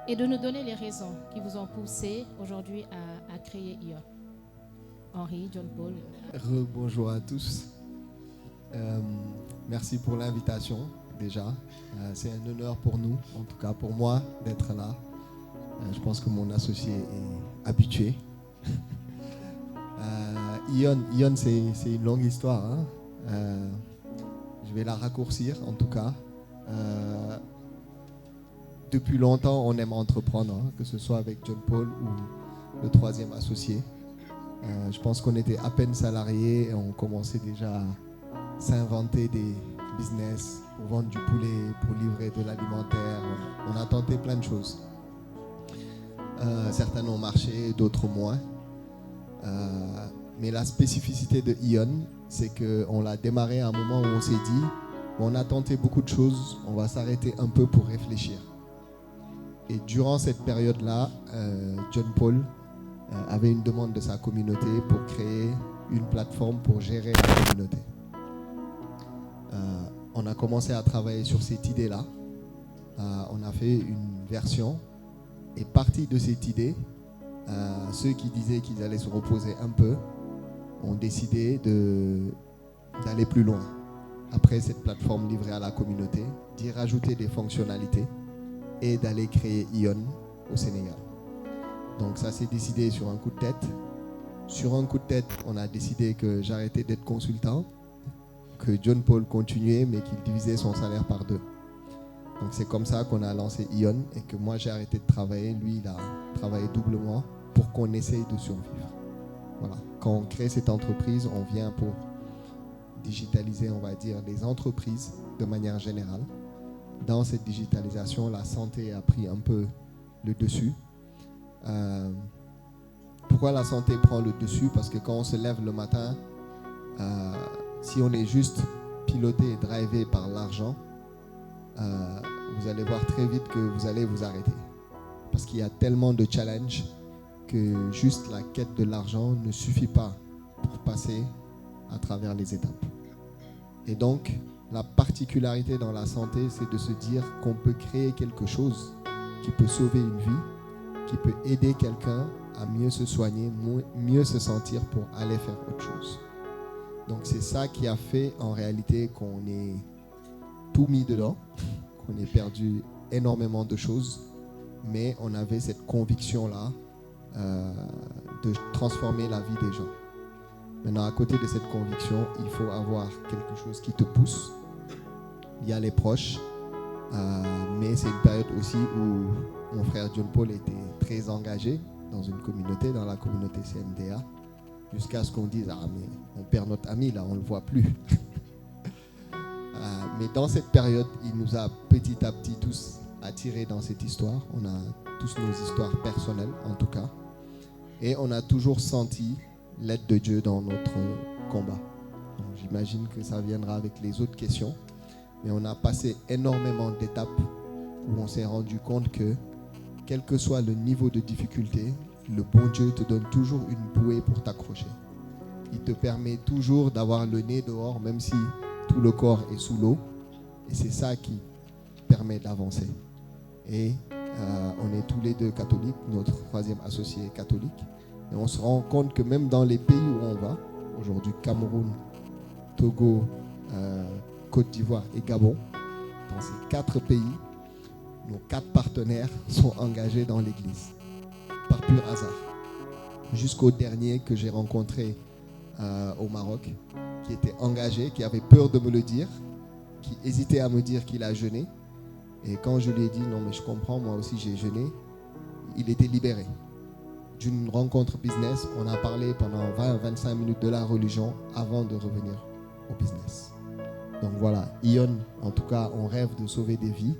et de nous donner les raisons qui vous ont poussé aujourd'hui à créer ION. Henri, John Paul. Bonjour à tous. Merci pour l'invitation déjà. C'est un honneur pour nous, en tout cas pour moi, d'être là. Je pense que mon associé est habitué. ION, c'est une longue histoire. Hein. Je vais la raccourcir en tout cas. Depuis longtemps, on aime entreprendre, hein, que ce soit avec John Paul ou le troisième associé. Je pense qu'on était à peine salariés et on commençait déjà à s'inventer des business pour vendre du poulet, pour livrer de l'alimentaire. On a tenté plein de choses. Certaines ont marché, d'autres moins. Mais la spécificité de ION, c'est qu'on l'a démarré à un moment où on s'est dit, on a tenté beaucoup de choses, on va s'arrêter un peu pour réfléchir. Et durant cette période-là, John Paul avait une demande de sa communauté pour créer une plateforme pour gérer la communauté. On a commencé à travailler sur cette idée-là. On a fait une version et parti de cette idée, ceux qui disaient qu'ils allaient se reposer un peu ont décidé d'aller plus loin. Après cette plateforme livrée à la communauté, d'y rajouter des fonctionnalités et d'aller créer ION au Sénégal. Donc ça s'est décidé sur un coup de tête. Sur un coup de tête, on a décidé que j'arrêtais d'être consultant, que John Paul continuait mais qu'il divisait son salaire par 2. Donc c'est comme ça qu'on a lancé ION et que moi j'ai arrêté de travailler. Lui, il a travaillé doublement pour qu'on essaye de survivre. Voilà. Quand on crée cette entreprise, on vient pour digitaliser, on va dire, les entreprises de manière générale. Dans cette digitalisation, la santé a pris un peu le dessus. Pourquoi la santé prend le dessus? Parce que quand on se lève le matin, si on est juste piloté et drivé par l'argent, vous allez voir très vite que vous allez vous arrêter. Parce qu'il y a tellement de challenges que juste la quête de l'argent ne suffit pas pour passer à travers les étapes. Et donc, la particularité dans la santé, c'est de se dire qu'on peut créer quelque chose qui peut sauver une vie, qui peut aider quelqu'un à mieux se soigner, mieux se sentir pour aller faire autre chose. Donc c'est ça qui a fait en réalité qu'on ait tout mis dedans, qu'on ait perdu énormément de choses, mais on avait cette conviction-là de transformer la vie des gens. Maintenant, à côté de cette conviction, il faut avoir quelque chose qui te pousse. Il y a les proches, mais c'est une période aussi où mon frère John Paul était très engagé dans une communauté, dans la communauté CNDA, jusqu'à ce qu'on dise « Ah, mais on perd notre ami, là, on ne le voit plus. » Mais dans cette période, il nous a petit à petit tous attirés dans cette histoire. On a tous nos histoires personnelles, en tout cas. Et on a toujours senti l'aide de Dieu dans notre combat. Donc, j'imagine que ça viendra avec les autres questions. Mais on a passé énormément d'étapes où on s'est rendu compte que, quel que soit le niveau de difficulté, le bon Dieu te donne toujours une bouée pour t'accrocher. Il te permet toujours d'avoir le nez dehors, même si tout le corps est sous l'eau. Et c'est ça qui permet d'avancer. Et on est tous les deux catholiques, notre troisième associé est catholique. Et on se rend compte que même dans les pays où on va, aujourd'hui Cameroun, Togo, Côte d'Ivoire et Gabon, dans ces 4 pays, nos 4 partenaires sont engagés dans l'Église, par pur hasard. Jusqu'au dernier que j'ai rencontré au Maroc, qui était engagé, qui avait peur de me le dire, qui hésitait à me dire qu'il a jeûné. Et quand je lui ai dit, non mais je comprends, moi aussi j'ai jeûné, il était libéré. D'une rencontre business, on a parlé pendant 20-25 minutes de la religion avant de revenir au business. Donc voilà, ION, en tout cas, on rêve de sauver des vies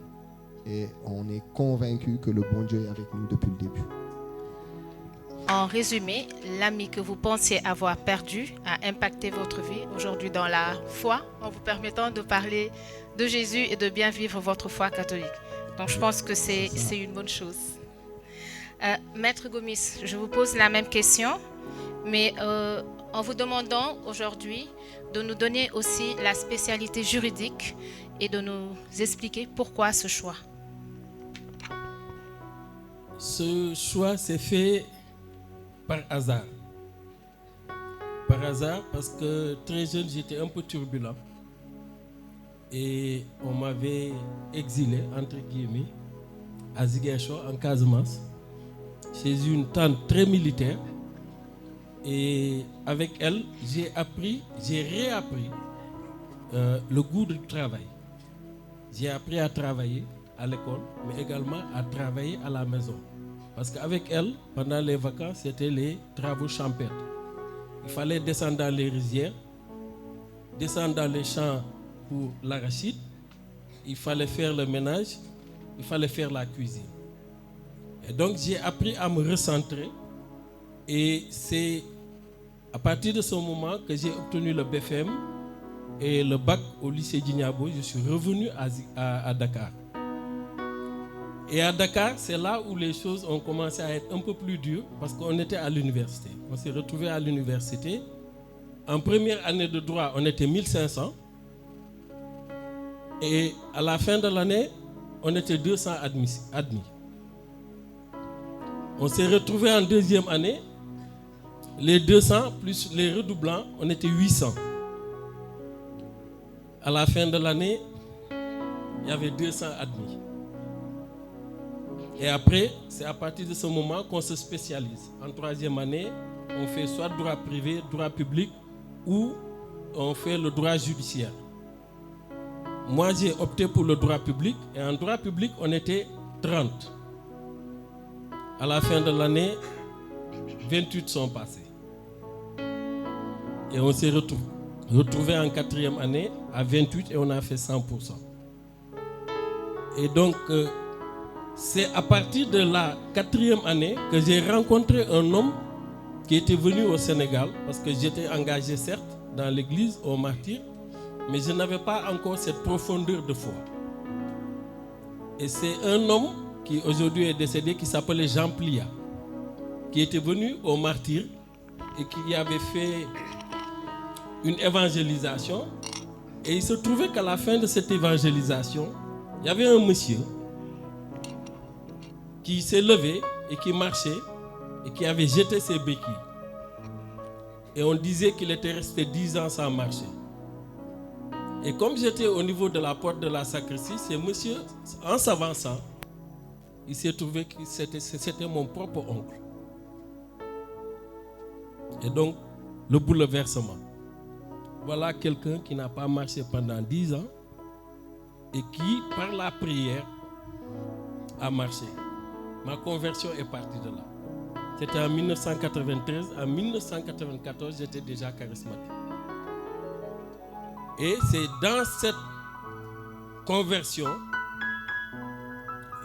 et on est convaincu que le bon Dieu est avec nous depuis le début. En résumé, l'ami que vous pensiez avoir perdu a impacté votre vie aujourd'hui dans la foi en vous permettant de parler de Jésus et de bien vivre votre foi catholique. Donc je pense que c'est une bonne chose. Maître Gomis, je vous pose la même question, mais en vous demandant aujourd'hui de nous donner aussi la spécialité juridique et de nous expliquer pourquoi ce choix. Ce choix s'est fait par hasard. Par hasard, parce que très jeune, j'étais un peu turbulent. Et on m'avait exilé, entre guillemets, à Ziguinchor, en Casamance, chez une tante très militaire. Et avec elle, j'ai réappris le goût du travail. J'ai appris à travailler à l'école, mais également à travailler à la maison. Parce qu'avec elle, pendant les vacances, c'était les travaux champêtres. Il fallait descendre dans les rizières, descendre dans les champs pour l'arachide. Il fallait faire le ménage, il fallait faire la cuisine. Et donc j'ai appris à me recentrer. Et c'est à partir de ce moment que j'ai obtenu le BFM et le bac au lycée Djignabo. Je suis revenu à Dakar. Et à Dakar, c'est là où les choses ont commencé à être un peu plus dures parce qu'on était à l'université. On s'est retrouvés à l'université. En première année de droit, on était 1500. Et à la fin de l'année, on était 200 admis. On s'est retrouvés en deuxième année. Les 200 plus les redoublants, on était 800. À la fin de l'année, il y avait 200 admis. Et après, c'est à partir de ce moment qu'on se spécialise. En troisième année, on fait soit droit privé, droit public, ou on fait le droit judiciaire. Moi, j'ai opté pour le droit public. Et en droit public, on était 30. À la fin de l'année, 28 sont passés. Et on s'est retrouvés en quatrième année à 28 et on a fait 100%. Et donc, c'est à partir de la quatrième année que j'ai rencontré un homme qui était venu au Sénégal, parce que j'étais engagé certes dans l'église aux martyrs, mais je n'avais pas encore cette profondeur de foi. Et c'est un homme qui aujourd'hui est décédé, qui s'appelait Jean Plia, qui était venu aux martyrs et qui avait fait une évangélisation. Et il se trouvait qu'à la fin de cette évangélisation, il y avait un monsieur qui s'est levé et qui marchait et qui avait jeté ses béquilles. Et on disait qu'il était resté 10 ans sans marcher. Et comme j'étais au niveau de la porte de la sacristie, ce monsieur, en s'avançant, il s'est trouvé que c'était mon propre oncle. Et donc, le bouleversement. Voilà quelqu'un qui n'a pas marché pendant 10 ans et qui, par la prière, a marché. Ma conversion est partie de là. C'était en 1993. En 1994, j'étais déjà charismatique. Et c'est dans cette conversion,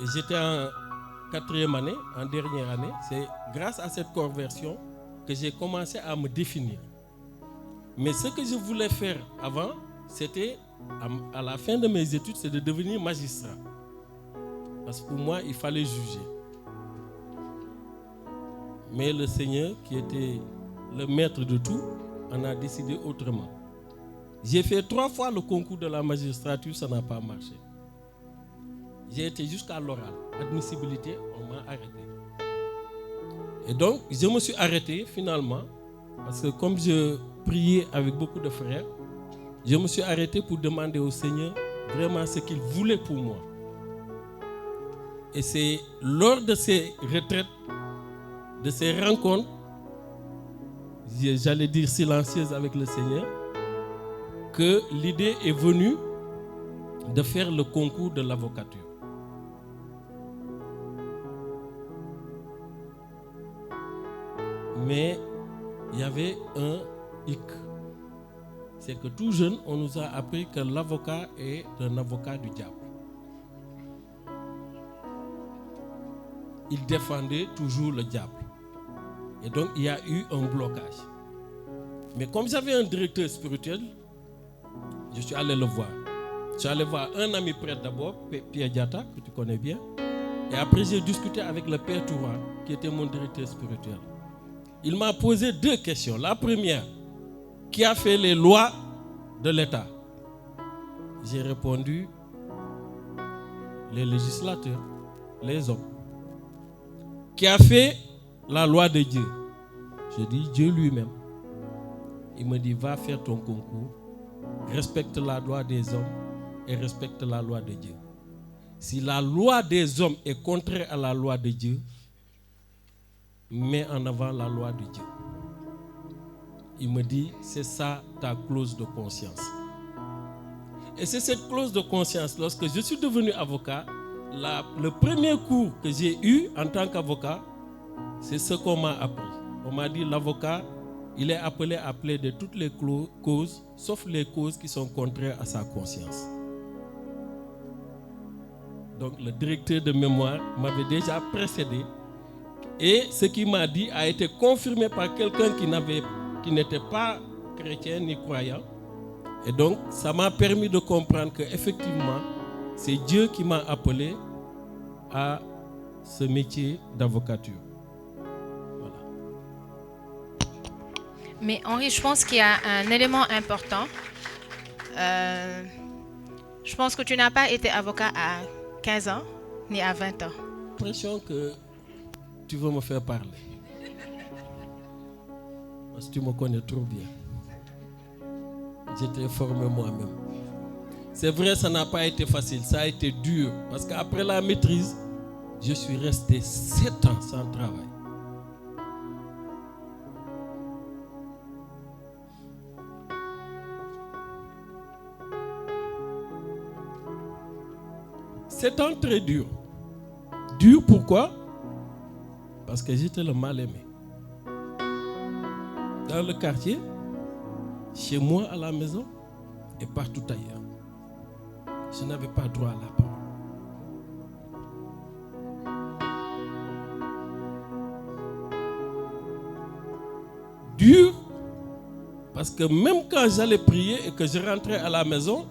et j'étais en quatrième année, en dernière année, c'est grâce à cette conversion que j'ai commencé à me définir. Mais ce que je voulais faire avant, c'était, à la fin de mes études, c'est de devenir magistrat. Parce que pour moi, il fallait juger. Mais le Seigneur, qui était le maître de tout, en a décidé autrement. J'ai fait 3 fois le concours de la magistrature, ça n'a pas marché. J'ai été jusqu'à l'oral. Admissibilité, on m'a arrêté. Et donc, je me suis arrêté finalement, parce que comme je priais avec beaucoup de frères, je me suis arrêté pour demander au Seigneur vraiment ce qu'il voulait pour moi. Et c'est lors de ces retraites, de ces rencontres, j'allais dire silencieuses avec le Seigneur, que l'idée est venue de faire le concours de l'avocature. Mais il y avait un hic. C'est que tout jeune, on nous a appris que l'avocat est un avocat du diable. Il défendait toujours le diable. Et donc, il y a eu un blocage. Mais comme j'avais un directeur spirituel, je suis allé le voir. Je suis allé voir un ami prêtre d'abord, Pierre Diata, que tu connais bien. Et après, j'ai discuté avec le Père Toura, qui était mon directeur spirituel. Il m'a posé 2 questions. La première, qui a fait les lois de l'État? J'ai répondu, les législateurs, les hommes. qui a fait la loi de Dieu? Je dis Dieu lui-même. Il me dit, va faire ton concours, respecte la loi des hommes et respecte la loi de Dieu. Si la loi des hommes est contraire à la loi de Dieu, mets en avant la loi de Dieu. Il me dit, c'est ça ta clause de conscience. Et c'est cette clause de conscience, lorsque je suis devenu avocat, le premier cours que j'ai eu en tant qu'avocat, c'est ce qu'on m'a appris. On m'a dit, l'avocat, il est appelé à plaider toutes les causes, sauf les causes qui sont contraires à sa conscience. Donc le directeur de mémoire m'avait déjà précédé et ce qu'il m'a dit a été confirmé par quelqu'un qui n'était pas chrétien ni croyant. Et donc ça m'a permis de comprendre qu'effectivement c'est Dieu qui m'a appelé à ce métier d'avocature. Voilà. Mais Henri, je pense qu'il y a un élément important. Je pense que tu n'as pas été avocat à 15 ans ni à 20 ans. J'ai l'impression que tu veux me faire parler. Parce que tu me connais trop bien. J'étais formé moi-même. C'est vrai, ça n'a pas été facile, ça a été dur. Parce qu'après la maîtrise, je suis resté 7 ans sans travail. C'est un très dur. Dur pourquoi? Parce que j'étais le mal aimé. Dans le quartier, chez moi à la maison et partout ailleurs. Je n'avais pas droit à la parole. Dur parce que même quand j'allais prier et que je rentrais à la maison,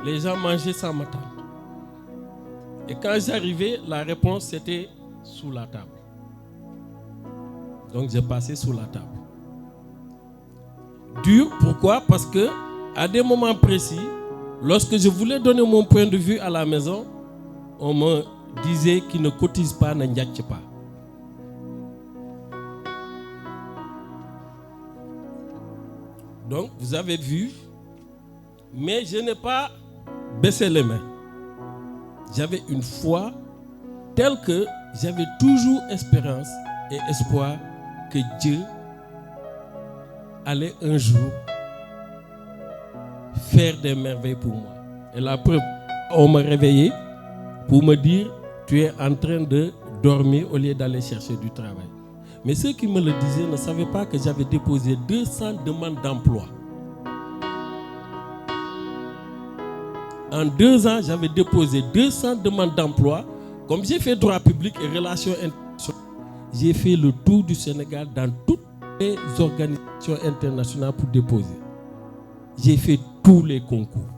les gens mangeaient sans m'attendre. Et quand j'arrivais, la réponse c'était sous la table. Donc j'ai passé sous la table. Dur, pourquoi? Parce que à des moments précis, lorsque je voulais donner mon point de vue à la maison, on me disait qu'il ne cotise pas, ne n'yatche pas. Donc vous avez vu, mais je n'ai pas baissé les mains. J'avais une foi telle que j'avais toujours espérance et espoir que Dieu allait un jour faire des merveilles pour moi. Et la preuve, on m'a réveillé pour me dire, tu es en train de dormir au lieu d'aller chercher du travail. Mais ceux qui me le disaient ne savaient pas que j'avais déposé 200 demandes d'emploi. En 2 ans, j'avais déposé 200 demandes d'emploi. Comme j'ai fait droit public et relations internationales, j'ai fait le tour du Sénégal dans toutes les organisations internationales pour déposer. J'ai fait tous les concours.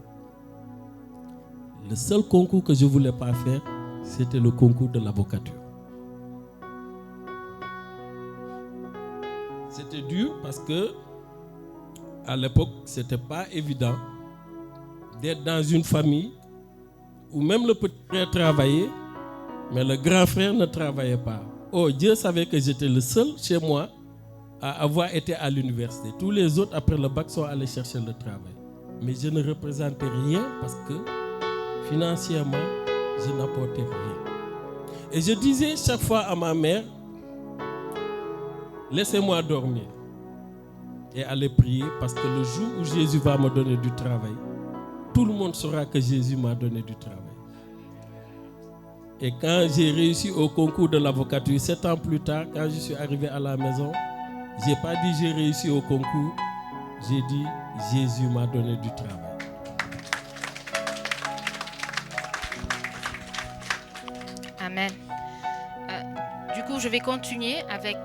Le seul concours que je ne voulais pas faire, c'était le concours de l'avocature. C'était dur parce que à l'époque, ce n'était pas évident d'être dans une famille où même le petit frère travaillait, mais le grand frère ne travaillait pas. Oh, Dieu savait que j'étais le seul chez moi à avoir été à l'université. Tous les autres, après le bac, sont allés chercher le travail. Mais je ne représentais rien parce que financièrement, je n'apportais rien. Et je disais chaque fois à ma mère, laissez-moi dormir et aller prier parce que le jour où Jésus va me donner du travail, tout le monde saura que Jésus m'a donné du travail. Et quand j'ai réussi au concours de l'avocature, 7 ans plus tard, quand je suis arrivé à la maison, je n'ai pas dit j'ai réussi au concours, j'ai dit Jésus m'a donné du travail. Amen. Du coup, je vais continuer avec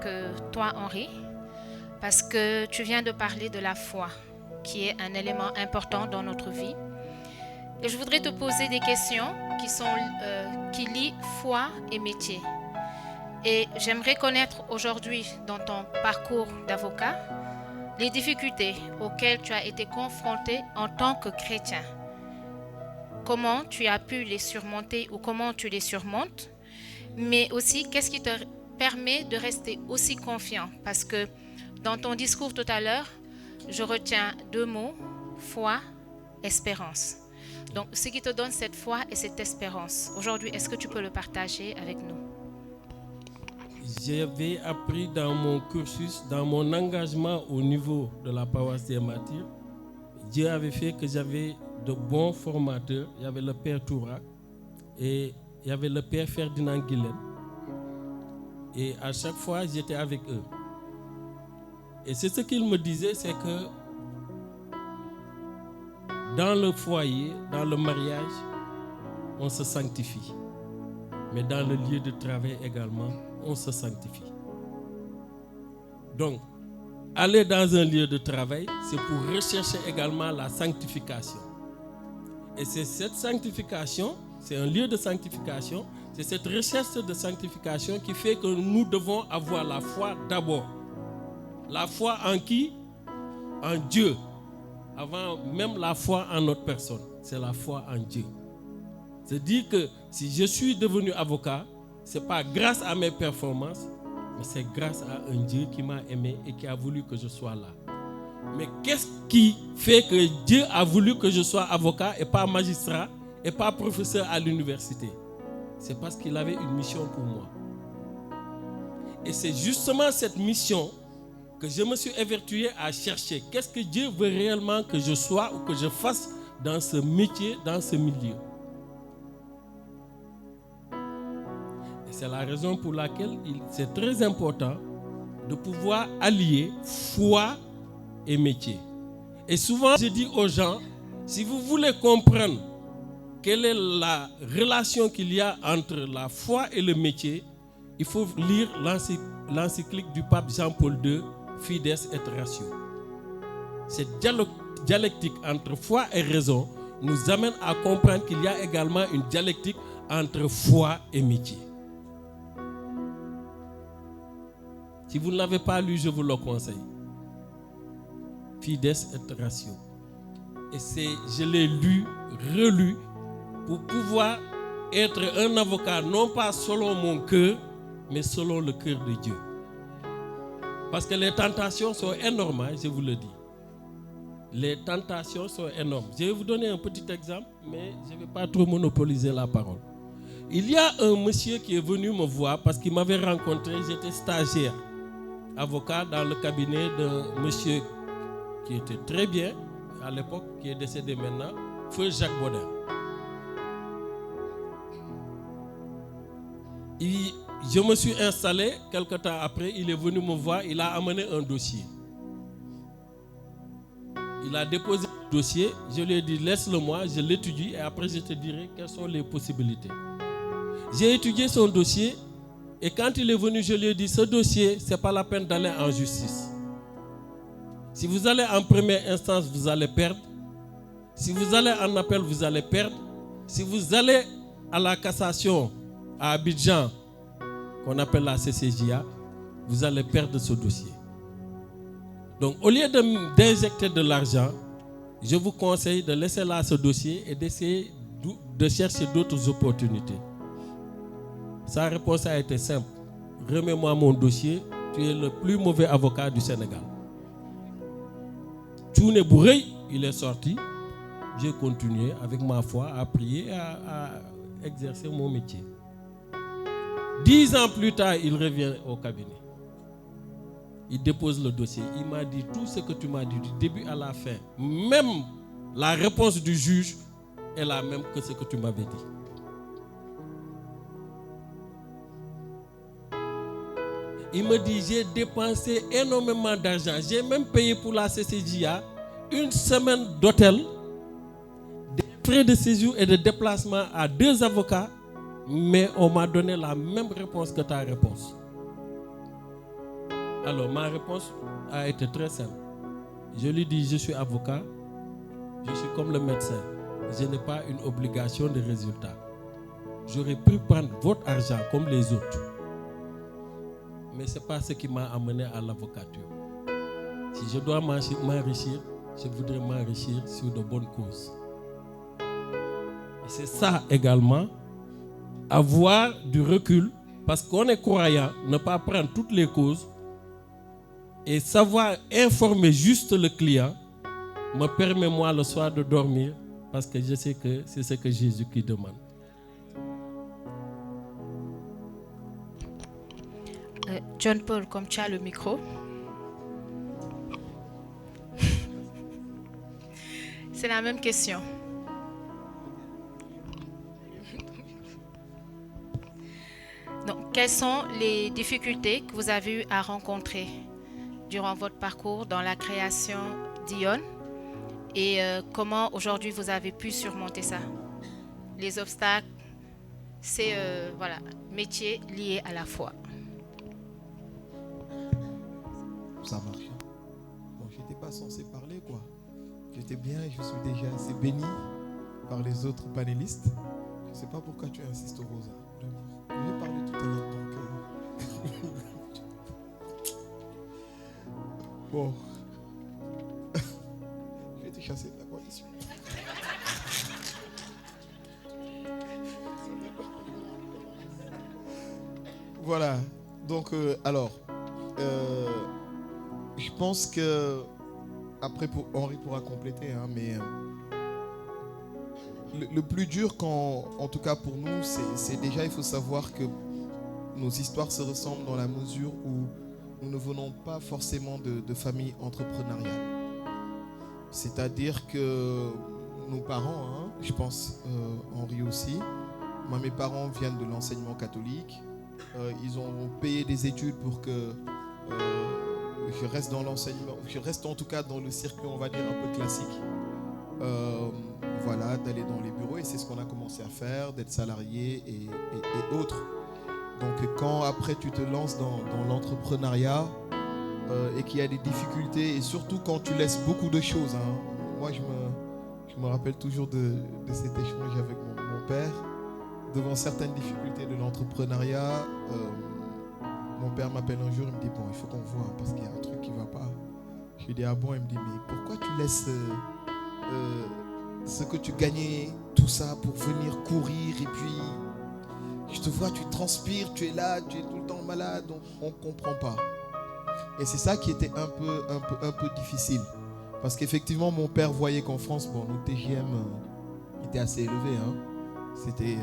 toi, Henri, parce que tu viens de parler de la foi, qui est un élément important dans notre vie. Et je voudrais te poser des questions qui lient foi et métier. Et j'aimerais connaître aujourd'hui, dans ton parcours d'avocat, les difficultés auxquelles tu as été confronté en tant que chrétien. Comment tu as pu les surmonter ou comment tu les surmontes? mais aussi qu'est-ce qui te permet de rester aussi confiant? Parce que dans ton discours tout à l'heure, je retiens 2 mots, foi, espérance. Donc, ce qui te donne cette foi et cette espérance, aujourd'hui, est-ce que tu peux le partager avec nous? J'avais appris dans mon cursus, dans mon engagement au niveau de la paroisse des Martyrs, Dieu avait fait que j'avais de bons formateurs. Il y avait le père Tourak et il y avait le père Ferdinand Guilhem. Et à chaque fois, j'étais avec eux. Et c'est ce qu'ils me disaient, c'est que dans le foyer, dans le mariage, on se sanctifie. Mais dans le lieu de travail également, on se sanctifie. Donc, aller dans un lieu de travail, c'est pour rechercher également la sanctification. Et c'est cette sanctification, c'est un lieu de sanctification, c'est cette recherche de sanctification qui fait que nous devons avoir la foi d'abord. La foi en qui? En Dieu. Avant même la foi en notre personne, c'est la foi en Dieu. C'est-à-dire que si je suis devenu avocat, ce n'est pas grâce à mes performances, mais c'est grâce à un Dieu qui m'a aimé et qui a voulu que je sois là. Mais qu'est-ce qui fait que Dieu a voulu que je sois avocat et pas magistrat et pas professeur à l'université? C'est parce qu'il avait une mission pour moi. Et c'est justement cette mission que je me suis évertué à chercher. Qu'est-ce que Dieu veut réellement que je sois ou que je fasse dans ce métier, dans ce milieu? Et c'est la raison pour laquelle c'est très important de pouvoir allier foi et métier. Et souvent, je dis aux gens, si vous voulez comprendre quelle est la relation qu'il y a entre la foi et le métier, il faut lire l'encyclique du pape Jean-Paul II, Fides et Ratio. Cette dialectique entre foi et raison nous amène à comprendre qu'il y a également une dialectique entre foi et métier. Si vous ne l'avez pas lu, je vous le conseille. Fides et Ratio. Et je l'ai lu, relu, pour pouvoir être un avocat, non pas selon mon cœur, mais selon le cœur de Dieu. Parce que les tentations sont énormes, je vous le dis. Les tentations sont énormes. Je vais vous donner un petit exemple, mais je ne vais pas trop monopoliser la parole. Il y a un monsieur qui est venu me voir parce qu'il m'avait rencontré, j'étais stagiaire, avocat dans le cabinet d'un monsieur qui était très bien à l'époque, qui est décédé maintenant, feu Jacques Baudin. Je me suis installé, quelque temps après, il est venu me voir, il a amené un dossier. Il a déposé le dossier, je lui ai dit laisse-le-moi, je l'étudie et après je te dirai quelles sont les possibilités. J'ai étudié son dossier et quand il est venu, je lui ai dit ce dossier, ce n'est pas la peine d'aller en justice. Si vous allez en première instance, vous allez perdre. Si vous allez en appel, vous allez perdre. Si vous allez à la cassation à Abidjan, qu'on appelle la CCJA, vous allez perdre ce dossier. Donc, au lieu d'injecter de l'argent, je vous conseille de laisser là ce dossier et d'essayer de chercher d'autres opportunités. Sa réponse a été simple. Remets-moi mon dossier, tu es le plus mauvais avocat du Sénégal. Tchoune Bourrey, il est sorti. J'ai continué avec ma foi à prier et à exercer mon métier. 10 ans plus tard, il revient au cabinet. Il dépose le dossier. Il m'a dit tout ce que tu m'as dit du début à la fin. Même la réponse du juge est la même que ce que tu m'avais dit. Il me dit, j'ai dépensé énormément d'argent. J'ai même payé pour la CCJA une semaine d'hôtel, des frais de séjour et de déplacement à 2 avocats. Mais on m'a donné la même réponse que ta réponse. Alors, ma réponse a été très simple. Je lui dis, je suis avocat, je suis comme le médecin. Je n'ai pas une obligation de résultat. J'aurais pu prendre votre argent comme les autres. Mais ce n'est pas ce qui m'a amené à l'avocature. Si je dois m'enrichir, je voudrais m'enrichir sur de bonnes causes. Et c'est ça également. Avoir du recul Parce qu'on est croyant, ne pas prendre toutes les causes et savoir informer juste le client me permet moi le soir de dormir parce que je sais que c'est ce que Jésus qui demande. John Paul, comme tu as le micro. C'est la même question. Donc, quelles sont les difficultés que vous avez eu à rencontrer durant votre parcours dans la création d'Ion et comment aujourd'hui vous avez pu surmonter ça? Les obstacles, c'est voilà, métier lié à la foi. Ça marche. Bon, je n'étais pas censé parler, quoi. J'étais bien et je suis déjà assez béni par les autres panélistes. Je ne sais pas pourquoi tu insistes, Rosa. J'ai parlé tout à l'heure, donc... Bon. Je vais te chasser de la coalition. Voilà. Donc, alors... je pense que après Henri pourra compléter, hein, mais le plus dur, en tout cas pour nous, c'est déjà, il faut savoir que nos histoires se ressemblent dans la mesure où nous ne venons pas forcément de familles entrepreneuriales. C'est-à-dire que nos parents, hein, je pense Henri aussi, moi mes parents viennent de l'enseignement catholique, ils ont payé des études pour que je reste dans l'enseignement, je reste en tout cas dans le circuit, on va dire, un peu classique. Voilà, d'aller dans les bureaux, et c'est ce qu'on a commencé à faire, d'être salarié et autres. Donc quand après tu te lances dans l'entrepreneuriat et qu'il y a des difficultés, et surtout quand tu laisses beaucoup de choses, hein. Moi je me rappelle toujours de cet échange avec mon père, devant certaines difficultés de l'entrepreneuriat. Mon père m'appelle un jour, il me dit bon, il faut qu'on voit parce qu'il y a un truc qui ne va pas. Je lui dis ah bon, il me dit mais pourquoi tu laisses ce que tu gagnais, tout ça pour venir courir, et puis je te vois, tu transpires, tu es là, tu es tout le temps malade, on ne comprend pas. Et c'est ça qui était un peu difficile. Parce qu'effectivement, mon père voyait qu'en France, bon, nos TGM étaient assez élevés, hein. C'était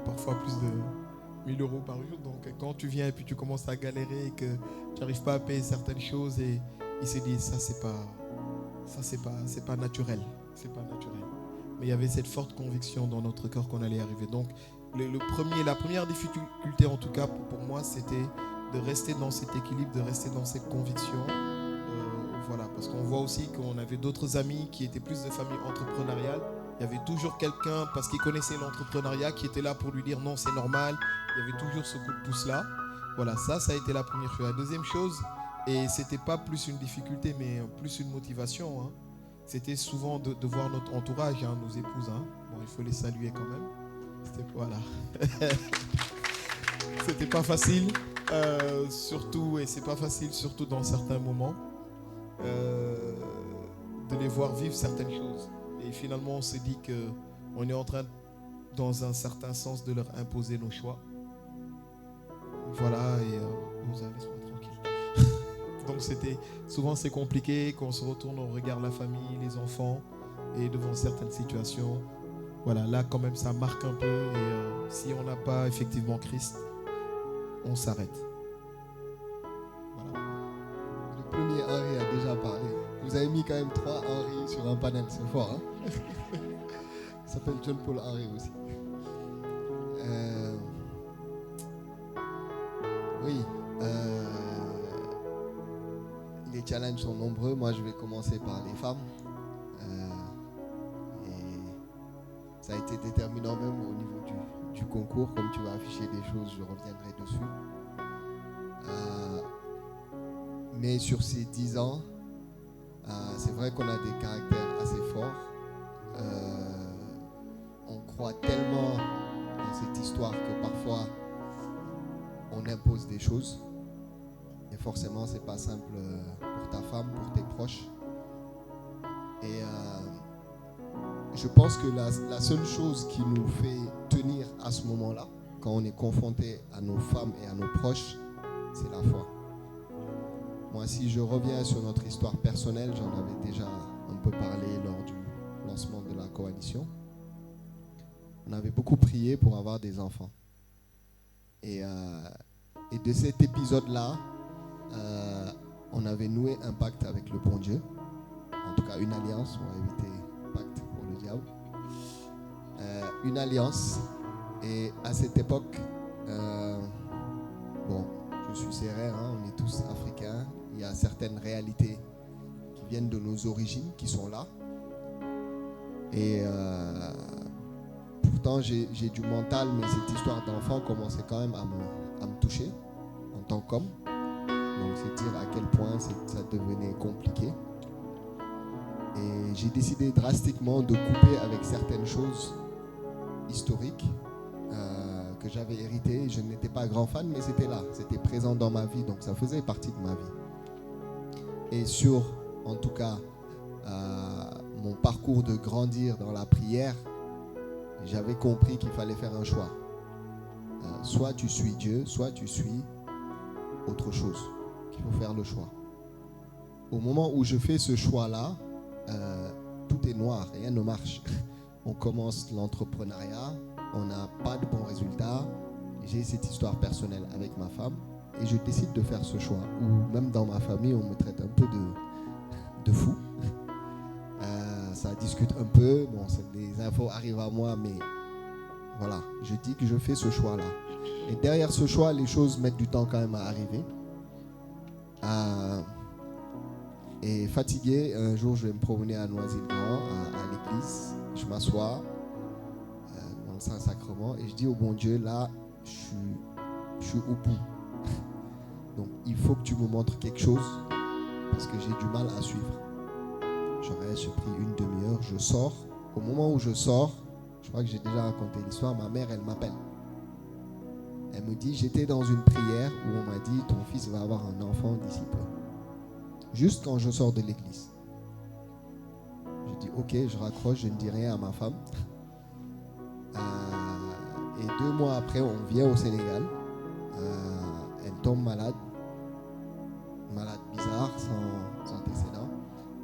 parfois plus de 1 000 € par jour. Donc quand tu viens et puis tu commences à galérer et que tu n'arrives pas à payer certaines choses, et il s'est dit ça c'est pas naturel. C'est pas naturel. Mais il y avait cette forte conviction dans notre cœur qu'on allait arriver. Donc la première difficulté en tout cas pour moi, c'était de rester dans cet équilibre, de rester dans cette conviction. Voilà, parce qu'on voit aussi qu'on avait d'autres amis qui étaient plus de famille entrepreneuriale. Il y avait toujours quelqu'un, parce qu'il connaissait l'entrepreneuriat, qui était là pour lui dire non, c'est normal. Il y avait toujours ce coup de pouce-là. Voilà, ça a été la première chose. La deuxième chose, et c'était pas plus une difficulté, mais plus une motivation, hein, c'était souvent de voir notre entourage, hein, nos épouses. Hein. Bon, il faut les saluer quand même. Voilà. C'était pas facile, surtout, et c'est pas facile, surtout dans certains moments, de les voir vivre certaines choses. Et finalement, on se dit qu'on est en train, dans un certain sens, de leur imposer nos choix. Voilà, et laisse-moi tranquille. Donc souvent c'est compliqué, quand on se retourne, on regarde la famille, les enfants, et devant certaines situations, voilà, là quand même ça marque un peu, et si on n'a pas effectivement Christ, on s'arrête. Voilà. Le premier Henri a déjà parlé. Vous avez mis quand même 3 Henri sur un panel, c'est fort, hein. Il s'appelle John Paul Henri aussi. Oui. Les challenges sont nombreux. Moi, je vais commencer par les femmes. Et ça a été déterminant même au niveau du concours. Comme tu vas afficher des choses, je reviendrai dessus. Mais sur ces 10 ans, c'est vrai qu'on a des caractères assez forts. On croit tellement dans cette histoire que parfois on impose des choses. Et forcément, c'est pas simple pour ta femme, pour tes proches. Et je pense que la seule chose qui nous fait tenir à ce moment-là, quand on est confronté à nos femmes et à nos proches, c'est la foi. Moi, si je reviens sur notre histoire personnelle, j'en avais déjà un peu parlé lors du lancement de la coalition. On avait beaucoup prié pour avoir des enfants. Et de cet épisode-là, on avait noué un pacte avec le bon Dieu. En tout cas, une alliance, on va éviter pacte pour le diable. Une alliance. Et à cette époque, je suis sérère, on est tous africains. Il y a certaines réalités qui viennent de nos origines, qui sont là. Et pourtant, j'ai du mental, mais cette histoire d'enfant commençait quand même à me toucher en tant qu'homme. Donc, c'est dire à quel point ça devenait compliqué. Et j'ai décidé drastiquement de couper avec certaines choses historiques que j'avais héritées. Je n'étais pas grand fan, mais c'était là, c'était présent dans ma vie, donc ça faisait partie de ma vie. Et sur, en tout cas, mon parcours de grandir dans la prière, j'avais compris qu'il fallait faire un choix. Soit tu suis Dieu, soit tu suis autre chose. Il faut faire le choix. Au moment où je fais ce choix-là, tout est noir, rien ne marche. On commence l'entrepreneuriat, on n'a pas de bons résultats. J'ai cette histoire personnelle avec ma femme et je décide de faire ce choix. Ou même dans ma famille, on me traite un peu de fou. Ça discute un peu. Bon, les infos arrivent à moi, mais voilà, je dis que je fais ce choix-là. Et derrière ce choix, les choses mettent du temps quand même à arriver. Et fatigué, un jour, je vais me promener à Noisy-le-Grand, à l'église. Je m'assois dans le Saint-Sacrement et je dis au bon Dieu, là, je suis au bout. Donc, il faut que tu me montres quelque chose parce que j'ai du mal à suivre. J'ai pris une demi-heure, je sors. Au moment où je sors, je crois que j'ai déjà raconté l'histoire, ma mère, elle m'appelle. Elle me dit, j'étais dans une prière où on m'a dit, ton fils va avoir un enfant d'ici peu. Juste quand je sors de l'église. Je dis, ok, je raccroche, je ne dis rien à ma femme. Et 2 mois après, on vient au Sénégal. Elle tombe malade. Malade bizarre, sans antécédent.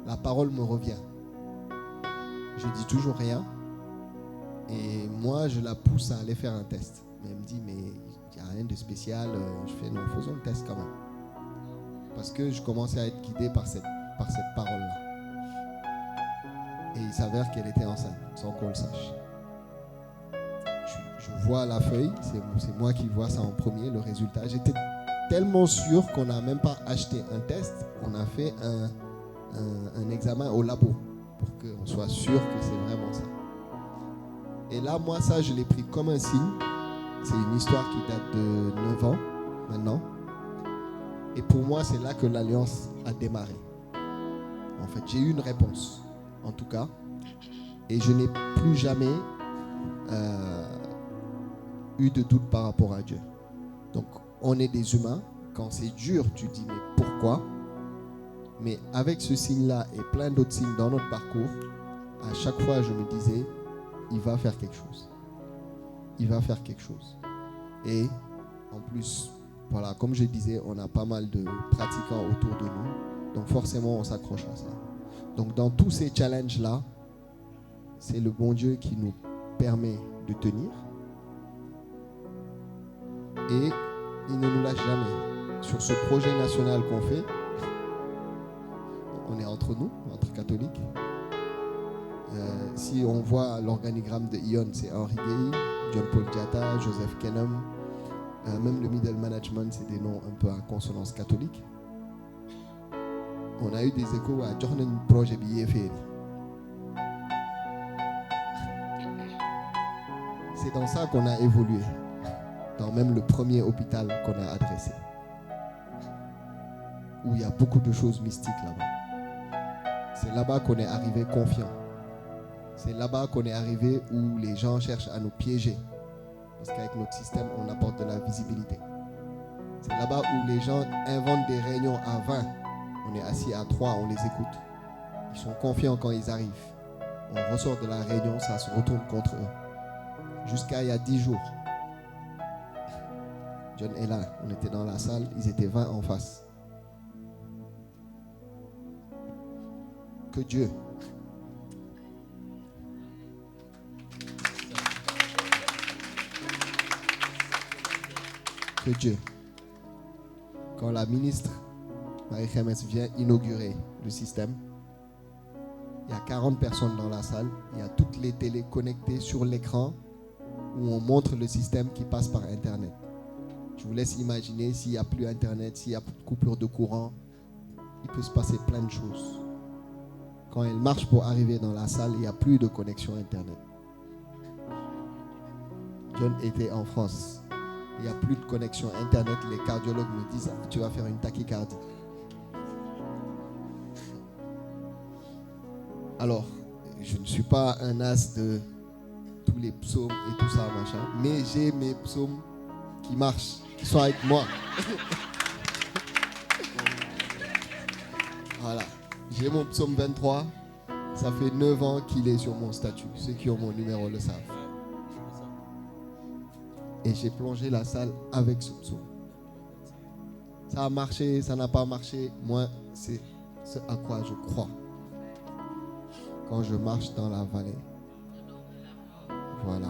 La parole me revient. Je dis toujours rien. Et moi, je la pousse à aller faire un test. Mais elle me dit, mais il n'y a rien de spécial. Je fais, non, faisons le test quand même. Parce que je commençais à être guidé par cette parole-là. Et il s'avère qu'elle était enceinte, sans qu'on le sache. Je vois la feuille, c'est moi qui vois ça en premier, le résultat. J'étais tellement sûr qu'on n'a même pas acheté un test, on a fait un examen au labo pour qu'on soit sûr que c'est vraiment ça. Et là, moi, ça, je l'ai pris comme un signe. C'est une histoire qui date de 9 ans maintenant. Et pour moi, c'est là que l'alliance a démarré. En fait, j'ai eu une réponse, en tout cas. Et je n'ai plus jamais eu de doute par rapport à Dieu. Donc, on est des humains. Quand c'est dur, tu dis, mais pourquoi ? Mais avec ce signe-là et plein d'autres signes dans notre parcours, à chaque fois, je me disais, il va faire quelque chose. Il va faire quelque chose. Et en plus, voilà, comme je disais, on a pas mal de pratiquants autour de nous. Donc forcément, on s'accroche à ça. Donc dans tous ces challenges-là, c'est le bon Dieu qui nous permet de tenir. Et il ne nous lâche jamais. Sur ce projet national qu'on fait, on est entre nous, entre catholiques. Si on voit l'organigramme de Ion, c'est Henri Gueye, John Paul Diatta, Joseph Kenham. Même le middle management, c'est des noms un peu à consonance catholique. On a eu des échos à Jordan Projet Biyeferi. C'est dans ça qu'on a évolué, dans même le premier hôpital qu'on a adressé, où il y a beaucoup de choses mystiques là-bas. C'est là-bas qu'on est arrivé confiant. C'est là-bas qu'on est arrivé où les gens cherchent à nous piéger. Parce qu'avec notre système, on apporte de la visibilité. C'est là-bas où les gens inventent des réunions à 20. On est assis à 3, on les écoute. Ils sont confiants quand ils arrivent. On ressort de la réunion, ça se retourne contre eux. Jusqu'à il y a 10 jours. John est là, on était dans la salle, ils étaient 20 en face. Que Dieu. Que Dieu. Quand la ministre Marie-Khémesse vient inaugurer le système, il y a 40 personnes dans la salle, il y a toutes les télés connectées sur l'écran où on montre le système qui passe par Internet. Je vous laisse imaginer s'il n'y a plus Internet, s'il y a coupure de courant, il peut se passer plein de choses. Quand elle marche pour arriver dans la salle, il n'y a plus de connexion Internet. John était en France. Il n'y a plus de connexion Internet. Les cardiologues me disent « Tu vas faire une tachycardie ». Alors, je ne suis pas un as de tous les psaumes et tout ça, machin, mais j'ai mes psaumes qui marchent, qui sont avec moi. Voilà. J'ai mon psaume 23. Ça fait 9 ans qu'il est sur mon statut. Ceux qui ont mon numéro le savent. Et j'ai plongé la salle avec ce psaume. Ça a marché, ça n'a pas marché. Moi, c'est ce à quoi je crois. Quand je marche dans la vallée. Voilà.